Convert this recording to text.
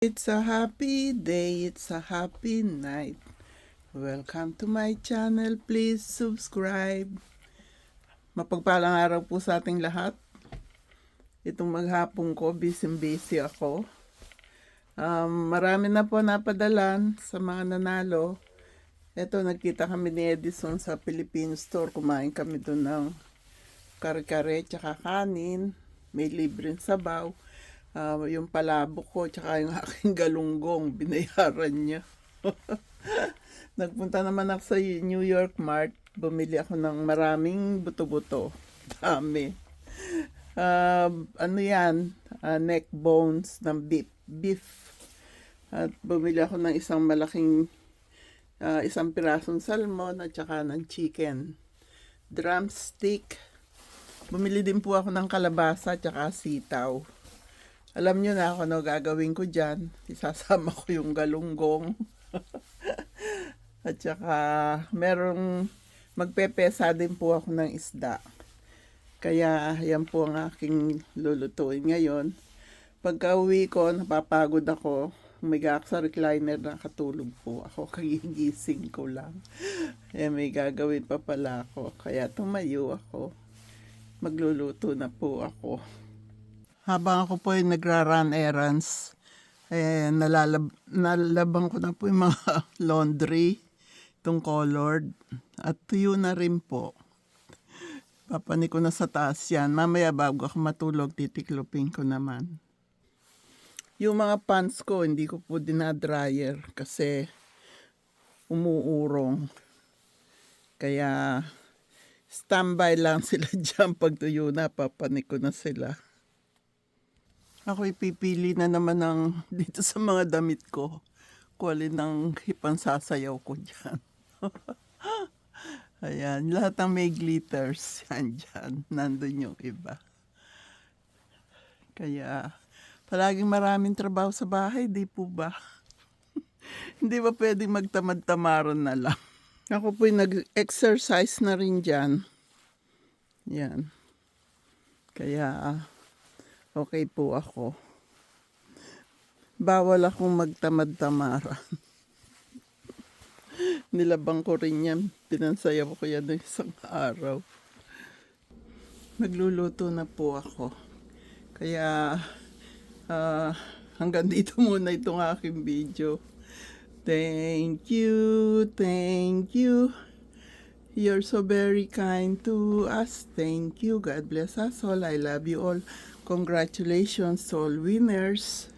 It's a happy day, it's a happy night. Welcome to my channel, please subscribe. Mapagpalang araw po sa ating lahat. Itong maghapon ko, busy ako. Marami na po napadalan sa mga nanalo. Ito, nagkita kami ni Edison sa Philippine Store. Kumain kami doon ng kare-kare tsaka kanin. May libreng sabaw. Yung palabok ko tsaka yung aking galunggong, binayaran niya. Nagpunta naman ako sa New York Mart. Bumili ako ng maraming buto-buto. Dami. Ano yan? Neck bones ng beef. At bumili ako ng isang malaking, isang pirasong salmon at saka ng chicken. Drumstick. Bumili din po ako ng kalabasa at saka sitaw. Alam nyo na ako gagawin ko dyan. Isasama ko yung galunggong. At saka merong magpepesa din po ako ng isda. Kaya yan po ang aking lulutuin ngayon. Pagka uwi ko, napapagod ako. Umiga ako sa recliner, nakatulog po ako. Kagigising ko lang. May gagawin pa pala ako. Kaya tumayo ako. Magluluto na po ako. Habang ako po ay nagra-run errands, nalabang ko na po yung mga laundry, itong colored, at tuyo na rin po. Papani ko na sa taas yan. Mamaya bago ako matulog, titiklopin ko naman. Yung mga pants ko, hindi ko po dinadryer kasi umuurong. Kaya standby lang sila dyan. Pag tuyo na, papani ko na sila. Ako ipipili na naman ng dito sa mga damit ko. Kung alin ang ipansasayaw ko dyan. Ayan, lahat ng may glitters yan dyan. Nandun yung iba. Kaya, palaging maraming trabaho sa bahay, di po ba? Hindi ba pwedeng magtamad-tamaron na lang? Ako po'y nag-exercise na rin dyan. Yan. Kaya, okay po ako. Bawal akong magtamad-tamaran. Nilabang ko rin yan. Pinansayaw ko yan ng isang araw. Nagluluto na po ako. Kaya hanggang dito muna itong aking video. Thank you. Thank you. You're so very kind to us. Thank you. God bless us all. I love you all. Congratulations to all winners.